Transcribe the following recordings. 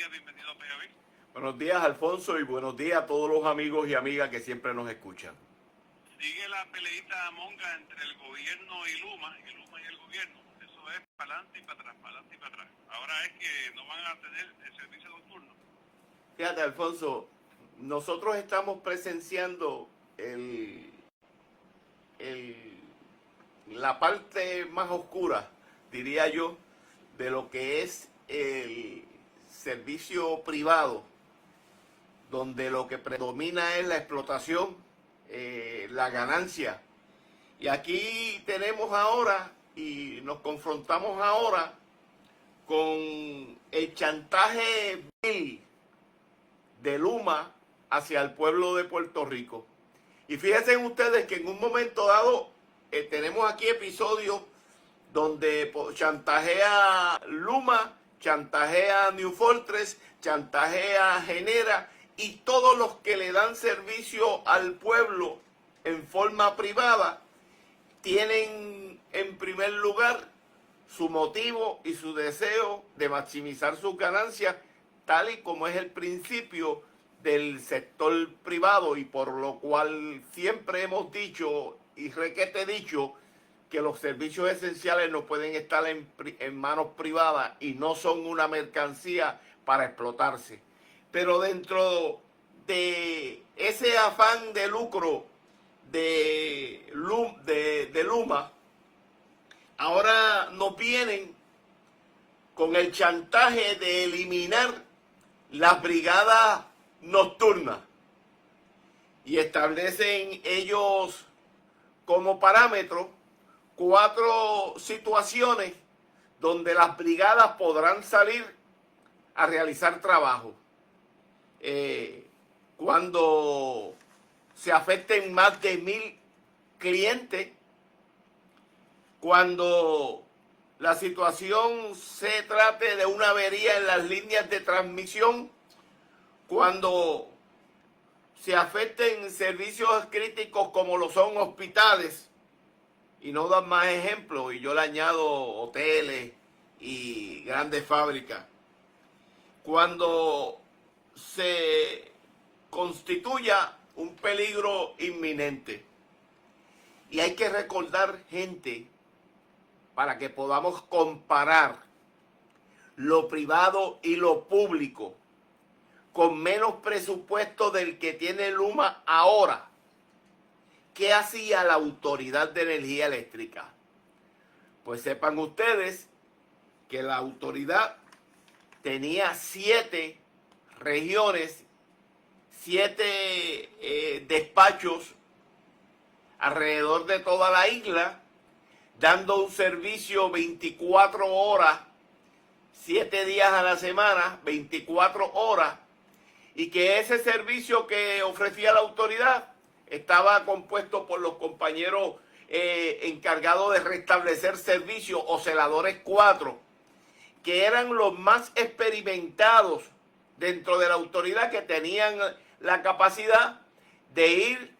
días, bienvenido a Pegaví. Buenos días, Alfonso, y buenos días a todos los amigos y amigas que siempre nos escuchan. Sigue la peleita monga entre el gobierno y Luma y el gobierno. Eso es para adelante y para atrás, para adelante y para atrás. Ahora es que no van a tener el servicio nocturno. Fíjate, Alfonso, nosotros estamos presenciando la parte más oscura, diría yo, de lo que es el servicio privado, donde lo que predomina es la explotación, la ganancia. Y aquí tenemos ahora, y nos confrontamos ahora con el chantaje vil de Luma hacia el pueblo de Puerto Rico. Y fíjense ustedes que en un momento dado tenemos aquí episodios donde chantajea Luma, chantajea New Fortress, chantajea Genera y todos los que le dan servicio al pueblo en forma privada tienen en primer lugar su motivo y su deseo de maximizar sus ganancias, tal y como es el principio del sector privado, y por lo cual siempre hemos dicho y requete dicho que los servicios esenciales no pueden estar en manos privadas y no son una mercancía para explotarse. Pero dentro de ese afán de lucro de Luma, ahora nos vienen con el chantaje de eliminar las brigadas nocturnas y establecen ellos como parámetro 4 situaciones donde las brigadas podrán salir a realizar trabajo. Cuando se afecten más de 1000 clientes, cuando la situación se trate de una avería en las líneas de transmisión, cuando se afecten servicios críticos como lo son hospitales, y no dan más ejemplos, y yo le añado hoteles y grandes fábricas, cuando se constituya un peligro inminente. Y hay que recordar, gente, para que podamos comparar lo privado y lo público, con menos presupuesto del que tiene Luma ahora. ¿Qué hacía la Autoridad de Energía Eléctrica? Pues sepan ustedes que la autoridad tenía 7 regiones, 7 despachos alrededor de toda la isla, dando un servicio 24 horas, 7 días a la semana, 24 horas, y que ese servicio que ofrecía la autoridad estaba compuesto por los compañeros encargados de restablecer servicios o celadores 4, que eran los más experimentados dentro de la autoridad, que tenían la capacidad de ir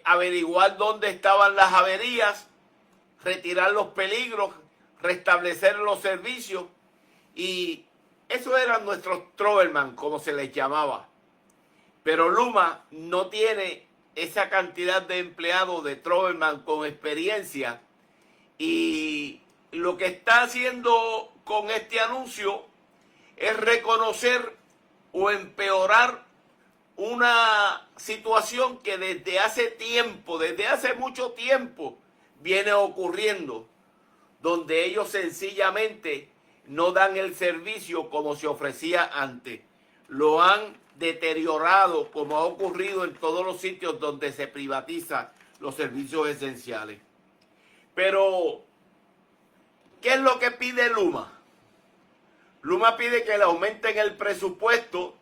a averiguar dónde estaban las averías, retirar los peligros, restablecer los servicios, y esos eran nuestros Troverman, como se les llamaba. Pero Luma no tiene esa cantidad de empleados de Troverman con experiencia, y lo que está haciendo con este anuncio es reconocer o empeorar una situación que desde hace tiempo, desde hace mucho tiempo, viene ocurriendo, donde ellos sencillamente no dan el servicio como se ofrecía antes. Lo han deteriorado, como ha ocurrido en todos los sitios donde se privatizan los servicios esenciales. Pero, ¿qué es lo que pide Luma? Luma pide que le aumenten el presupuesto,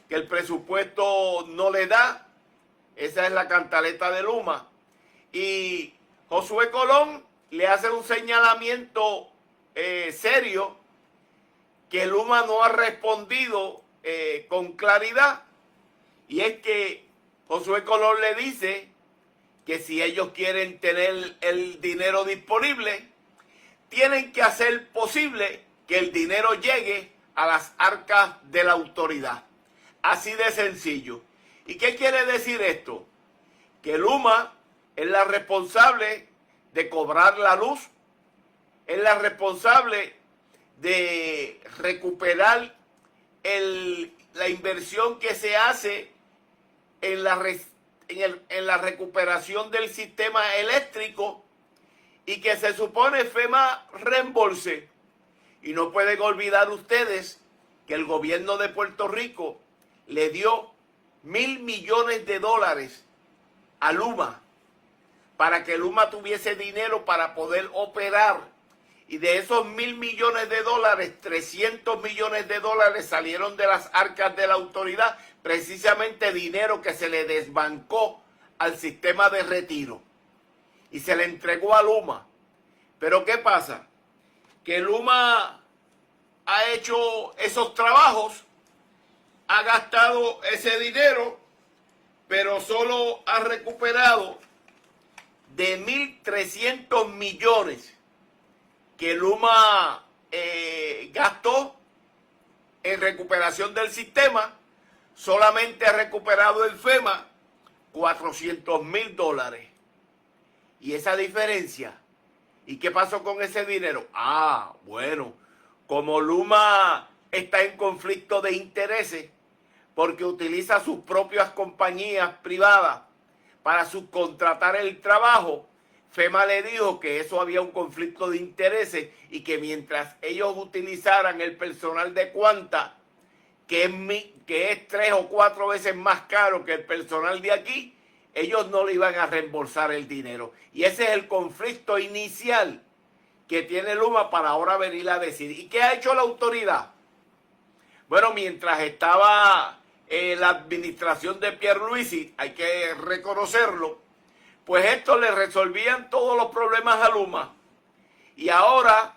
que el presupuesto no le da. Esa es la cantaleta de Luma. Y Josué Colón le hace un señalamiento serio que Luma no ha respondido con claridad, y es que Josué Colón le dice que si ellos quieren tener el dinero disponible, tienen que hacer posible que el dinero llegue a las arcas de la autoridad. Así de sencillo. ¿Y qué quiere decir esto? Que Luma es la responsable de cobrar la luz, es la responsable de recuperar la inversión que se hace en la recuperación del sistema eléctrico y que se supone FEMA reembolse. Y no pueden olvidar ustedes que el gobierno de Puerto Rico le dio $1.000 millones a Luma para que Luma tuviese dinero para poder operar. Y de esos $1.000 millones, 300 millones de dólares salieron de las arcas de la autoridad, precisamente dinero que se le desbancó al sistema de retiro y se le entregó a Luma. Pero ¿qué pasa? Que Luma ha hecho esos trabajos, ha gastado ese dinero, pero solo ha recuperado de 1.300 millones que Luma gastó en recuperación del sistema. Solamente ha recuperado el FEMA $400,000. Y esa diferencia, ¿y qué pasó con ese dinero? Ah, bueno, como Luma está en conflicto de intereses porque utiliza sus propias compañías privadas para subcontratar el trabajo, FEMA le dijo que eso había un conflicto de intereses y que mientras ellos utilizaran el personal de Quanta, que es 3 o 4 veces más caro que el personal de aquí, ellos no le iban a reembolsar el dinero. Y ese es el conflicto inicial que tiene Luma para ahora venir a decir. ¿Y qué ha hecho la autoridad? Bueno, mientras estaba la administración de Pierluisi, hay que reconocerlo, pues esto le resolvían todos los problemas a Luma. Y ahora,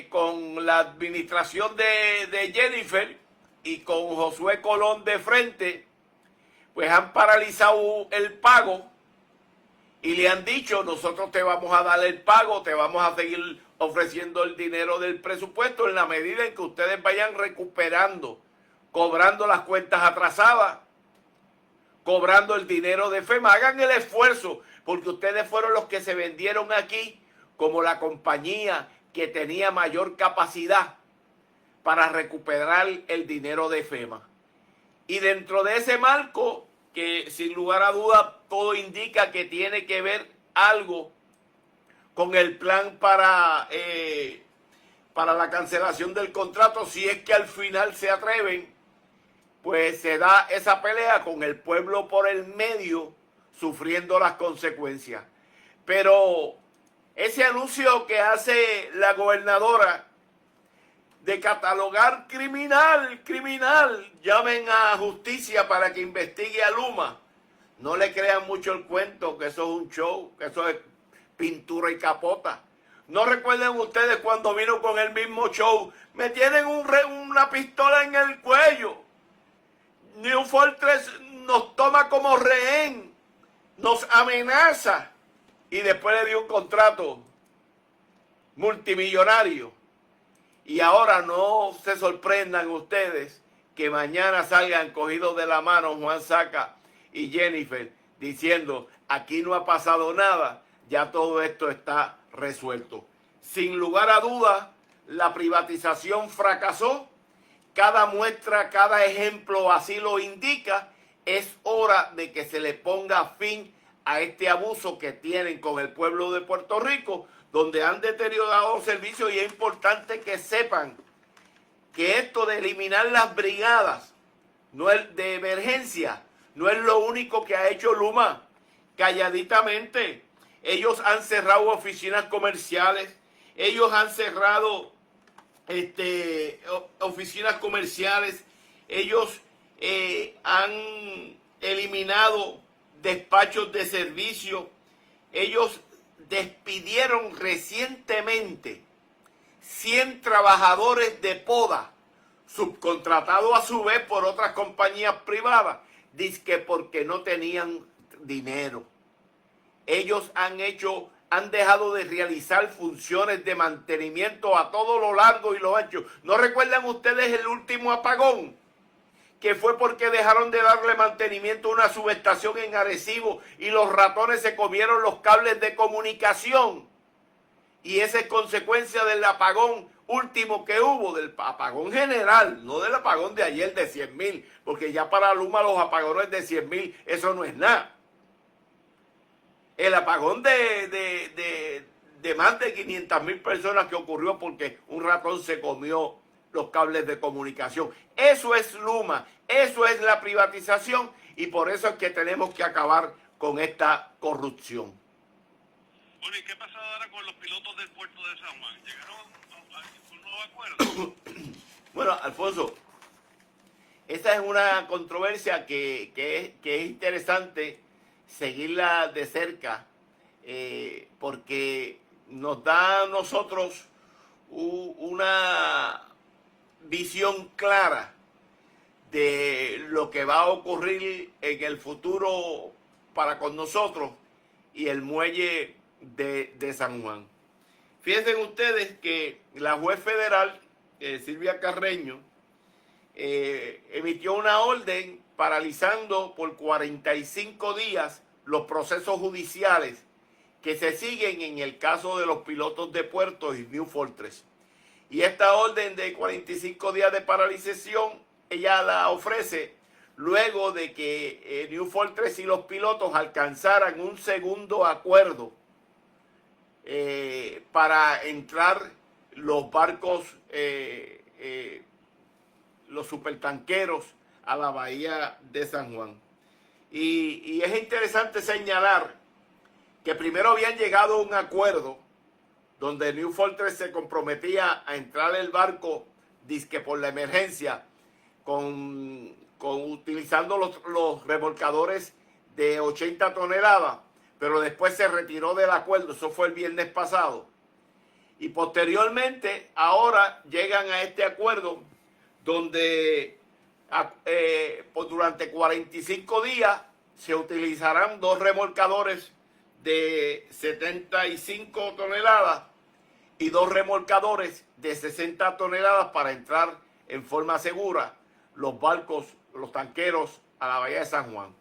con la administración de Jennifer y con Josué Colón de frente, pues han paralizado el pago y le han dicho: nosotros te vamos a dar el pago, te vamos a seguir ofreciendo el dinero del presupuesto en la medida en que ustedes vayan recuperando, cobrando las cuentas atrasadas, cobrando el dinero de FEMA. Hagan el esfuerzo, porque ustedes fueron los que se vendieron aquí como la compañía que tenía mayor capacidad para recuperar el dinero de FEMA. Y dentro de ese marco, que sin lugar a duda todo indica que tiene que ver algo con el plan para la cancelación del contrato, si es que al final se atreven, pues se da esa pelea con el pueblo por el medio, sufriendo las consecuencias. Pero ese anuncio que hace la gobernadora de catalogar criminal, llamen a justicia para que investigue a Luma, no le crean mucho el cuento, que eso es un show, que eso es pintura y capota. ¿No recuerdan ustedes cuando vino con el mismo show? Me tienen una pistola en el cuello. New Fortress nos toma como rehén, nos amenaza, y después le dio un contrato multimillonario. Y ahora no se sorprendan ustedes que mañana salgan cogidos de la mano Juan Saca y Jennifer diciendo: aquí no ha pasado nada, ya todo esto está resuelto. Sin lugar a dudas, la privatización fracasó. Cada muestra, cada ejemplo así lo indica. Es hora de que se le ponga fin a este abuso que tienen con el pueblo de Puerto Rico, donde han deteriorado servicios. Y es importante que sepan que esto de eliminar las brigadas no es de emergencia, no es lo único que ha hecho Luma. Calladitamente, ellos han cerrado oficinas comerciales, ellos han cerrado oficinas comerciales, ellos han eliminado despachos de servicio, ellos despidieron recientemente 100 trabajadores de poda, subcontratados a su vez por otras compañías privadas, dizque porque no tenían dinero. Ellos han hecho han dejado de realizar funciones de mantenimiento a todo lo largo y lo ancho. ¿No recuerdan ustedes el último apagón? Que fue porque dejaron de darle mantenimiento a una subestación en Arecibo y los ratones se comieron los cables de comunicación. Y esa es consecuencia del apagón último que hubo, del apagón general, no del apagón de ayer de 100,000, porque ya para Luma los apagones de 100,000, eso no es nada. El apagón de más de 500,000 personas que ocurrió porque un ratón se comió los cables de comunicación. Eso es Luma, eso es la privatización y por eso es que tenemos que acabar con esta corrupción. Bueno, ¿y qué pasa ahora con los pilotos del puerto de San Juan? ¿Llegaron a un nuevo acuerdo? Bueno, Alfonso, esta es una controversia que es interesante seguirla de cerca porque nos da a nosotros una visión clara de lo que va a ocurrir en el futuro para con nosotros y el muelle de San Juan. Fíjense ustedes que la juez federal, Silvia Carreño, emitió una orden paralizando por 45 días los procesos judiciales que se siguen en el caso de los pilotos de puertos y New Fortress. Y esta orden de 45 días de paralización, ella la ofrece luego de que New Fortress y los pilotos alcanzaran un segundo acuerdo para entrar los barcos, los supertanqueros a la bahía de San Juan. Y es interesante señalar que primero habían llegado a un acuerdo donde New Fortress se comprometía a entrar el barco, dizque por la emergencia, utilizando los remolcadores de 80 toneladas, pero después se retiró del acuerdo, eso fue el viernes pasado. Y posteriormente, ahora llegan a este acuerdo donde durante 45 días se utilizarán 2 remolcadores de 75 toneladas y 2 remolcadores de 60 toneladas para entrar en forma segura los barcos, los tanqueros a la bahía de San Juan.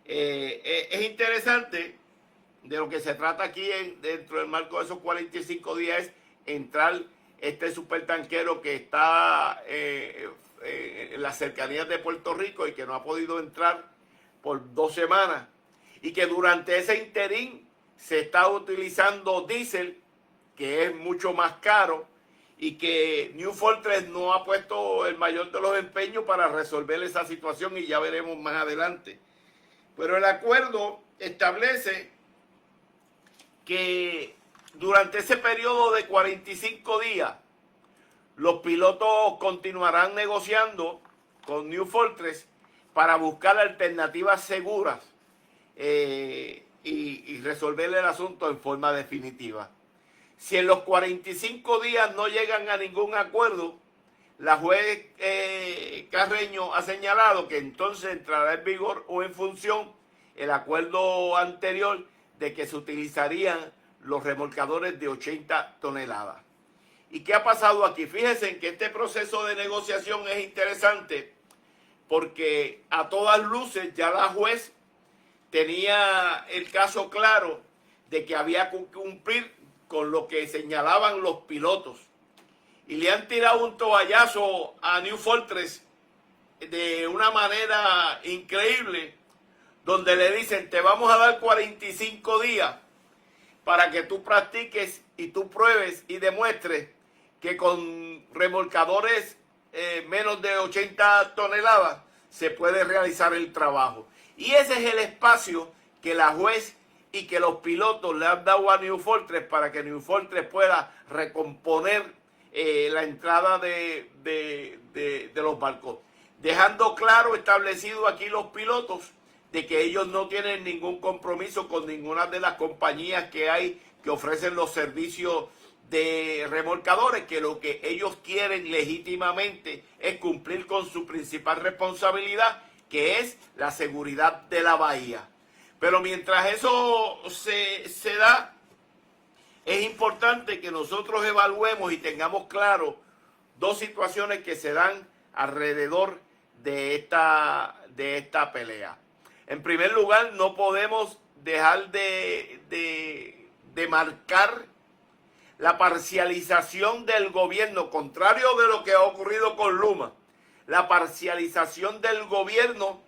Es interesante, de lo que se trata aquí dentro del marco de esos 45 días es entrar este supertanquero que está en las cercanías de Puerto Rico y que no ha podido entrar por 2 semanas y que durante ese interín se está utilizando diésel, que es mucho más caro, y que New Fortress no ha puesto el mayor de los empeños para resolver esa situación y ya veremos más adelante. Pero el acuerdo establece que durante ese periodo de 45 días los pilotos continuarán negociando con New Fortress para buscar alternativas seguras y resolver el asunto en forma definitiva. Si en los 45 días no llegan a ningún acuerdo, la juez Carreño ha señalado que entonces entrará en vigor o en función el acuerdo anterior de que se utilizarían los remolcadores de 80 toneladas. ¿Y qué ha pasado aquí? Fíjense que este proceso de negociación es interesante porque a todas luces ya la juez tenía el caso claro de que había que cumplir con lo que señalaban los pilotos. Y le han tirado un toallazo a New Fortress de una manera increíble, donde le dicen, te vamos a dar 45 días para que tú practiques y tú pruebes y demuestres que con remolcadores menos de 80 toneladas se puede realizar el trabajo. Y ese es el espacio que la juez y que los pilotos le han dado a New Fortress para que New Fortress pueda recomponer la entrada de los barcos. Dejando claro, establecido aquí los pilotos, de que ellos no tienen ningún compromiso con ninguna de las compañías que hay que ofrecen los servicios de remolcadores, que lo que ellos quieren legítimamente es cumplir con su principal responsabilidad, que es la seguridad de la bahía. Pero mientras eso se da, es importante que nosotros evaluemos y tengamos claro dos situaciones que se dan alrededor de esta pelea. En primer lugar, no podemos dejar de marcar la parcialización del gobierno, contrario de lo que ha ocurrido con Luma, la parcialización del gobierno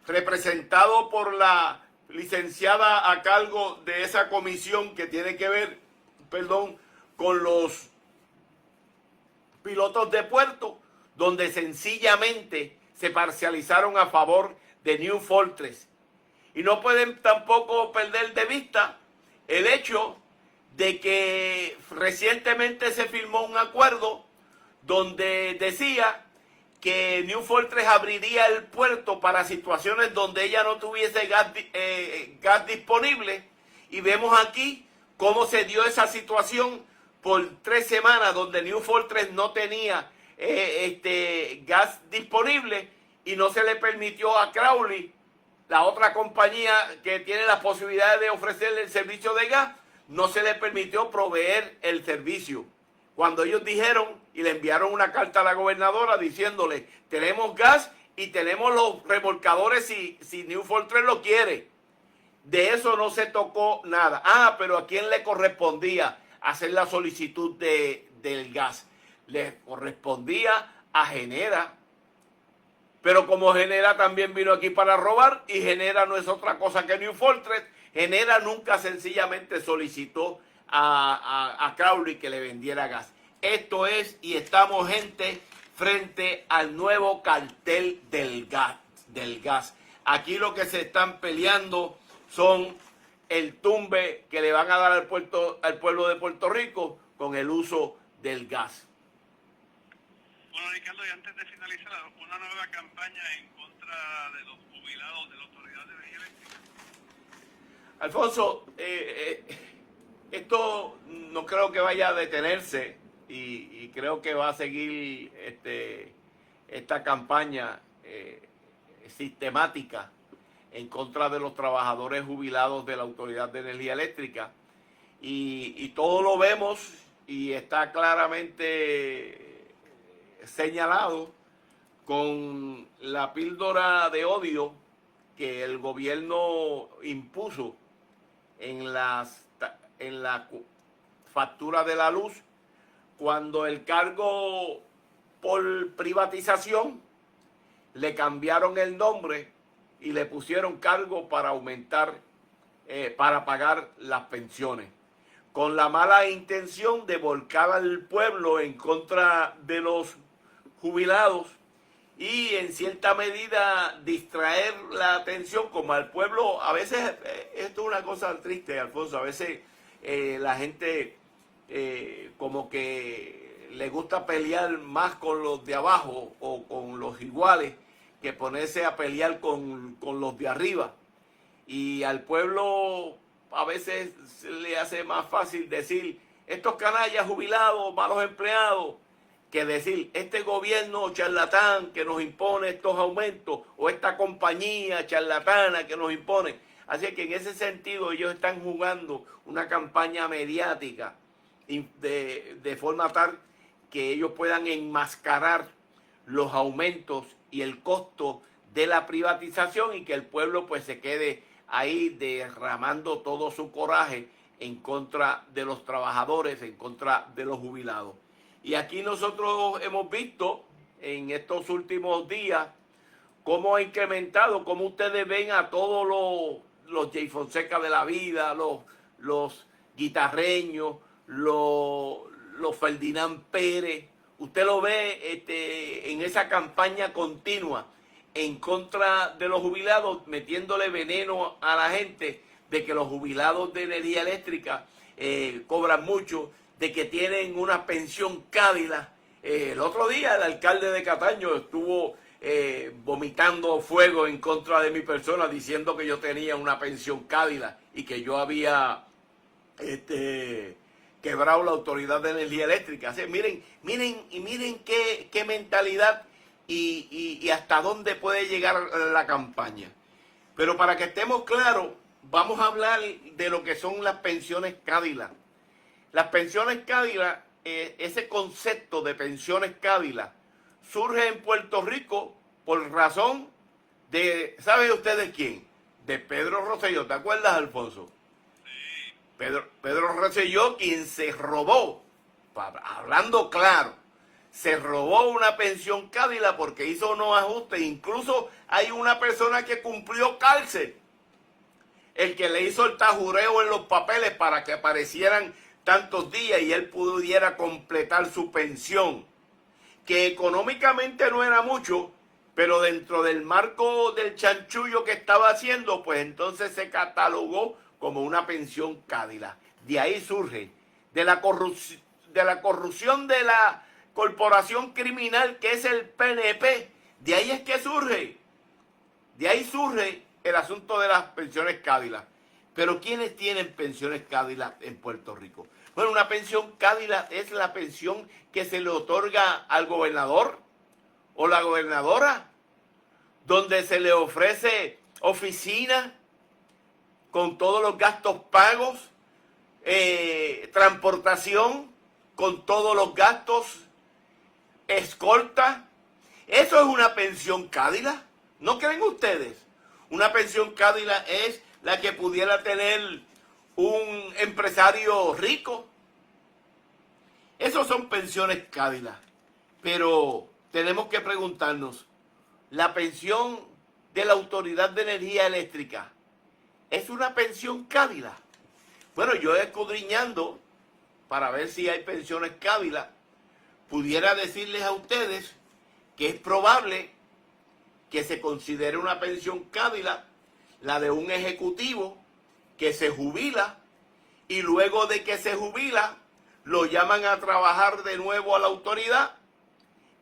representado por la licenciada a cargo de esa comisión que tiene que ver, con los pilotos de puerto, donde sencillamente se parcializaron a favor de New Fortress. Y no pueden tampoco perder de vista el hecho de que recientemente se firmó un acuerdo donde decía que New Fortress abriría el puerto para situaciones donde ella no tuviese gas disponible, y vemos aquí cómo se dio esa situación por 3 semanas donde New Fortress no tenía gas disponible, y no se le permitió a Crowley, la otra compañía que tiene la posibilidad de ofrecerle el servicio de gas, no se le permitió proveer el servicio. Cuando ellos dijeron y le enviaron una carta a la gobernadora diciéndole, tenemos gas y tenemos los remolcadores si New Fortress lo quiere. De eso no se tocó nada. Pero ¿a quién le correspondía hacer la solicitud del gas? Le correspondía a Genera. Pero como Genera también vino aquí para robar, y Genera no es otra cosa que New Fortress, Genera nunca sencillamente solicitó a Crowley que le vendiera gas. Esto es, y estamos, gente, frente al nuevo cartel del gas. Aquí lo que se están peleando son el tumbe que le van a dar al pueblo de Puerto Rico con el uso del gas. Bueno, Ricardo, y antes de finalizar, una nueva campaña en contra de los jubilados de la Autoridad de Energía Eléctrica. Alfonso, esto no creo que vaya a detenerse, y creo que va a seguir esta campaña sistemática en contra de los trabajadores jubilados de la Autoridad de Energía Eléctrica, y todo lo vemos y está claramente señalado con la píldora de odio que el gobierno impuso en la factura de la luz, cuando el cargo por privatización le cambiaron el nombre y le pusieron cargo para aumentar, para pagar las pensiones, con la mala intención de volcar al pueblo en contra de los jubilados y en cierta medida distraer la atención, como al pueblo. A veces, esto es una cosa triste, Alfonso, a veces la gente como que le gusta pelear más con los de abajo o con los iguales que ponerse a pelear con los de arriba. Y al pueblo a veces se le hace más fácil decir estos canallas jubilados, malos empleados, que decir este gobierno charlatán que nos impone estos aumentos, o esta compañía charlatana que nos impone. Así que en ese sentido ellos están jugando una campaña mediática de forma tal que ellos puedan enmascarar los aumentos y el costo de la privatización, y que el pueblo pues se quede ahí derramando todo su coraje en contra de los trabajadores, en contra de los jubilados. Y aquí nosotros hemos visto en estos últimos días cómo ha incrementado, cómo ustedes ven a todos los Jay Fonseca de la vida, los guitarreños, los Ferdinand Pérez. Usted lo ve en esa campaña continua en contra de los jubilados, metiéndole veneno a la gente de que los jubilados de energía eléctrica cobran mucho, de que tienen una pensión Cádila. El otro día el alcalde de Cataño estuvo vomitando fuego en contra de mi persona, diciendo que yo tenía una pensión Cádila y que yo había quebrado la Autoridad de Energía Eléctrica. Así, miren qué mentalidad y hasta dónde puede llegar la campaña. Pero para que estemos claros, vamos a hablar de lo que son las pensiones Cádila. Las pensiones Cádila, ese concepto de pensiones Cádila, surge en Puerto Rico por razón de, ¿saben ustedes quién? De Pedro Rosselló. ¿Te acuerdas, Alfonso? Sí. Pedro Rosselló, quien se robó, hablando claro, se robó una pensión Cádila porque hizo unos ajustes. Incluso hay una persona que cumplió cárcel, el que le hizo el tajureo en los papeles para que aparecieran tantos días y él pudiera completar su pensión, que económicamente no era mucho, pero dentro del marco del chanchullo que estaba haciendo, pues entonces se catalogó como una pensión Cádila. De ahí surge, de la corrupción de la corporación criminal que es el PNP, de ahí es que surge, de ahí surge el asunto de las pensiones Cádila. Pero ¿quiénes tienen pensiones Cádila en Puerto Rico? Bueno, una pensión Cádila es la pensión que se le otorga al gobernador o la gobernadora, donde se le ofrece oficina con todos los gastos pagos, transportación con todos los gastos, escolta. Eso es una pensión Cádila. ¿No creen ustedes? Una pensión Cádila es la que pudiera tener un empresario rico. Esos son pensiones Cádila. Pero tenemos que preguntarnos, ¿la pensión de la Autoridad de Energía Eléctrica es una pensión Cádila? Bueno, yo escudriñando para ver si hay pensiones Cádila, pudiera decirles a ustedes que es probable que se considere una pensión Cádila la de un ejecutivo que se jubila y luego de que se jubila lo llaman a trabajar de nuevo a la autoridad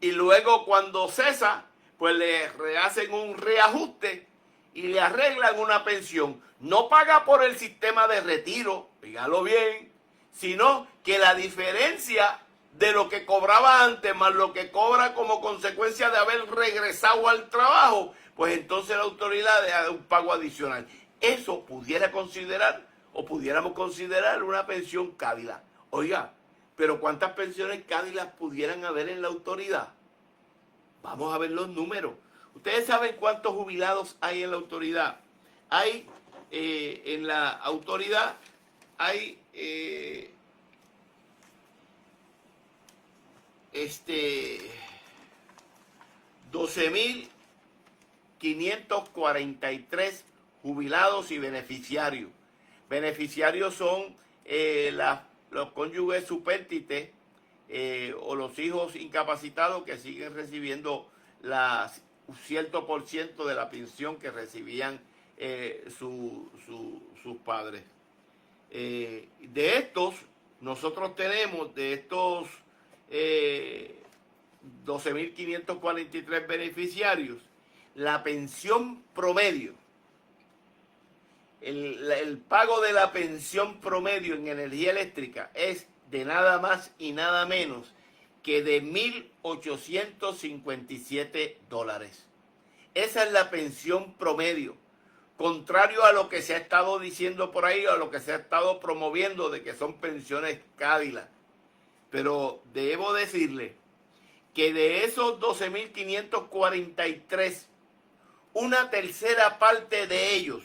y luego cuando cesa pues le hacen un reajuste y le arreglan una pensión. No paga por el sistema de retiro, dígalo bien, sino que la diferencia de lo que cobraba antes más lo que cobra como consecuencia de haber regresado al trabajo, pues entonces la autoridad le da un pago adicional. Eso pudiera considerar o pudiéramos considerar una pensión Cádila. Oiga, pero ¿cuántas pensiones Cádila pudieran haber en la autoridad? Vamos a ver los números. ¿Ustedes saben cuántos jubilados hay en la autoridad? Hay, en la autoridad, hay 12.543 jubilados y beneficiarios. Beneficiarios son los cónyuges supértites o los hijos incapacitados que siguen recibiendo un cierto por ciento de la pensión que recibían sus padres. De estos, nosotros tenemos, de estos 12.543 beneficiarios, la pensión promedio, el pago de la pensión promedio en energía eléctrica es de nada más y nada menos que de $1,857. Esa es la pensión promedio. Contrario a lo que se ha estado diciendo por ahí, o a lo que se ha estado promoviendo de que son pensiones Cádila. Pero debo decirle que de esos 12.543, una tercera parte de ellos,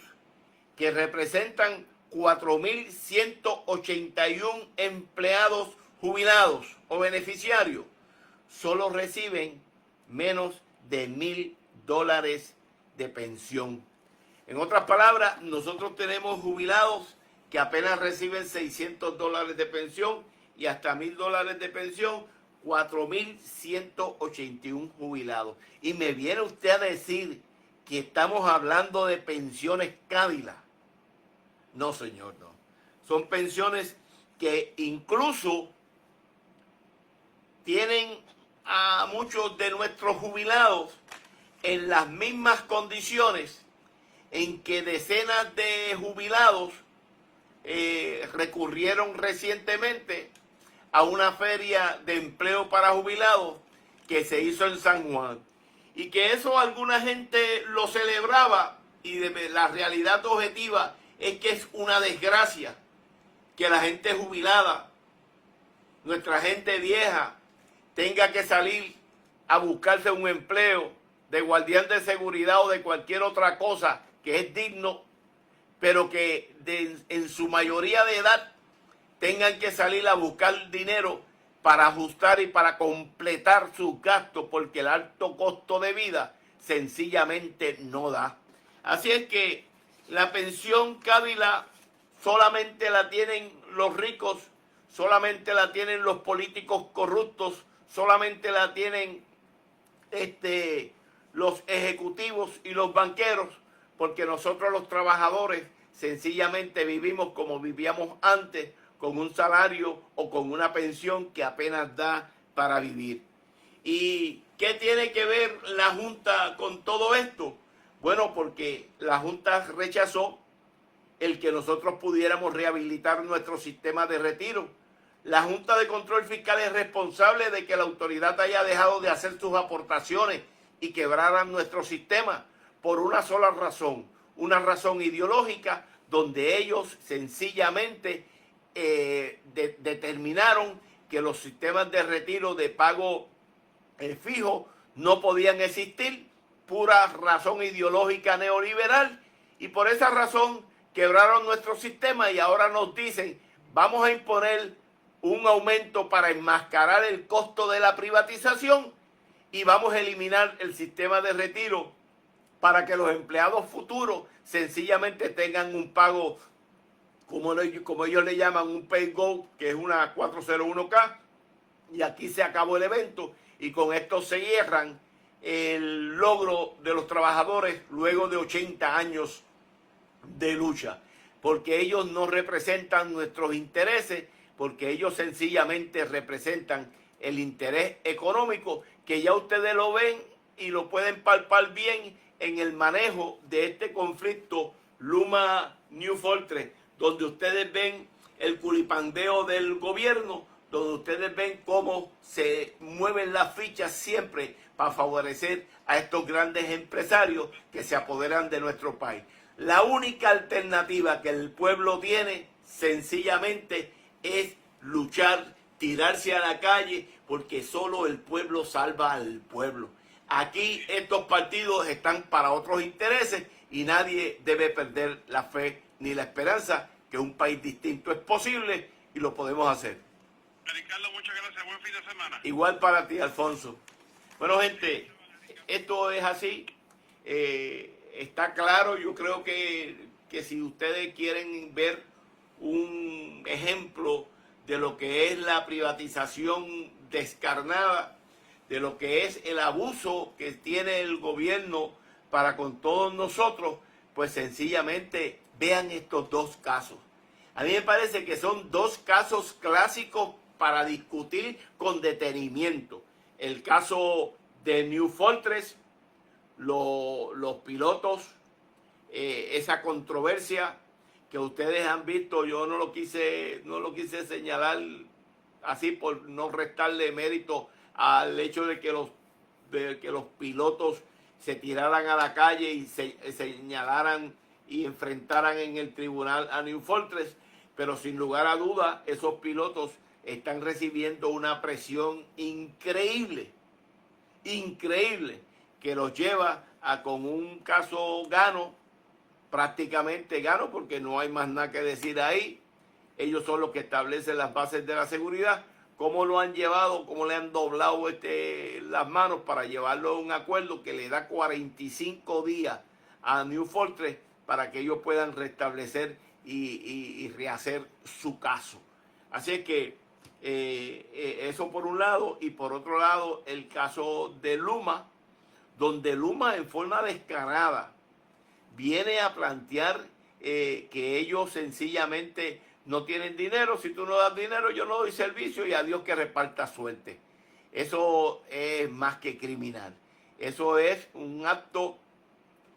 que representan 4.181 empleados jubilados o beneficiarios, solo reciben menos de $1,000 de pensión. En otras palabras, nosotros tenemos jubilados que apenas reciben $600 de pensión y hasta $1,000 de pensión, 4.181 jubilados. Y me viene usted a decir que estamos hablando de pensiones Cádila. No, señor, no. Son pensiones que incluso tienen a muchos de nuestros jubilados en las mismas condiciones en que decenas de jubilados recurrieron recientemente a una feria de empleo para jubilados que se hizo en San Juan. Y que eso alguna gente lo celebraba y la realidad objetiva es que es una desgracia que la gente jubilada nuestra gente vieja tenga que salir a buscarse un empleo de guardián de seguridad o de cualquier otra cosa que es digno, pero que en su mayoría de edad tengan que salir a buscar dinero para ajustar y para completar sus gastos, porque el alto costo de vida sencillamente no da. Así es que la pensión Cádila solamente la tienen los ricos, solamente la tienen los políticos corruptos, solamente la tienen los ejecutivos y los banqueros, porque nosotros los trabajadores sencillamente vivimos como vivíamos antes, con un salario o con una pensión que apenas da para vivir. ¿Y qué tiene que ver la Junta con todo esto? Bueno, porque la Junta rechazó el que nosotros pudiéramos rehabilitar nuestro sistema de retiro. La Junta de Control Fiscal es responsable de que la autoridad haya dejado de hacer sus aportaciones y quebraran nuestro sistema por una sola razón, una razón ideológica, donde ellos sencillamente determinaron que los sistemas de retiro de pago fijo no podían existir, pura razón ideológica neoliberal, y por esa razón quebraron nuestro sistema y ahora nos dicen, vamos a imponer un aumento para enmascarar el costo de la privatización y vamos a eliminar el sistema de retiro para que los empleados futuros sencillamente tengan un pago, como ellos le llaman, un pay go, que es una 401k, y aquí se acabó el evento, y con esto se cierran el logro de los trabajadores luego de 80 años de lucha, porque ellos no representan nuestros intereses, porque ellos sencillamente representan el interés económico, que ya ustedes lo ven y lo pueden palpar bien en el manejo de este conflicto Luma-New Fortress, donde ustedes ven el culipandeo del gobierno, donde ustedes ven cómo se mueven las fichas siempre para favorecer a estos grandes empresarios que se apoderan de nuestro país. La única alternativa que el pueblo tiene sencillamente es luchar, tirarse a la calle, porque solo el pueblo salva al pueblo. Aquí estos partidos están para otros intereses y nadie debe perder la fe ni la esperanza que un país distinto es posible y lo podemos hacer. Ricardo, muchas gracias. Buen fin de semana. Igual para ti, Alfonso. Bueno, gente, esto es así. Está claro, yo creo que si ustedes quieren ver un ejemplo de lo que es la privatización descarnada, de lo que es el abuso que tiene el gobierno para con todos nosotros, pues sencillamente vean estos dos casos. A mí me parece que son dos casos clásicos para discutir con detenimiento. El caso de New Fortress, los pilotos, esa controversia que ustedes han visto, yo no lo quise señalar así por no restarle mérito al hecho de que los pilotos se tiraran a la calle y se señalaran y enfrentaran en el tribunal a New Fortress, pero sin lugar a duda esos pilotos están recibiendo una presión increíble, que los lleva a con un caso prácticamente gano, porque no hay más nada que decir ahí. Ellos son los que establecen las bases de la seguridad. ¿Cómo lo han llevado? ¿Cómo le han doblado las manos para llevarlo a un acuerdo que le da 45 días a New Fortress para que ellos puedan restablecer y rehacer su caso? Así es que eso por un lado, y por otro lado el caso de Luma, donde Luma en forma descarada viene a plantear que ellos sencillamente no tienen dinero. Si tú no das dinero, yo no doy servicio y a Dios que reparta suerte. Eso es más que criminal. Eso es un acto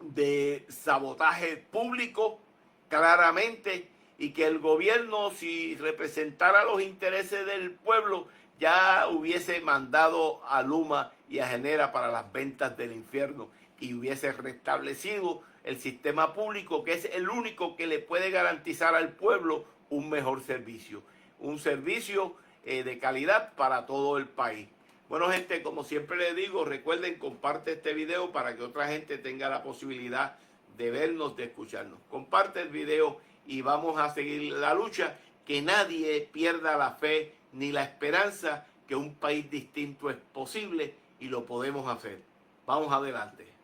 de sabotaje público, claramente, y que el gobierno, si representara los intereses del pueblo, ya hubiese mandado a Luma y a Genera para las ventas del infierno y hubiese restablecido el sistema público, que es el único que le puede garantizar al pueblo un mejor servicio. Un servicio de calidad para todo el país. Bueno, gente, como siempre les digo, recuerden, comparte este video para que otra gente tenga la posibilidad de vernos, de escucharnos. Comparte el video y vamos a seguir la lucha. Que nadie pierda la fe ni la esperanza que un país distinto es posible y lo podemos hacer. Vamos adelante.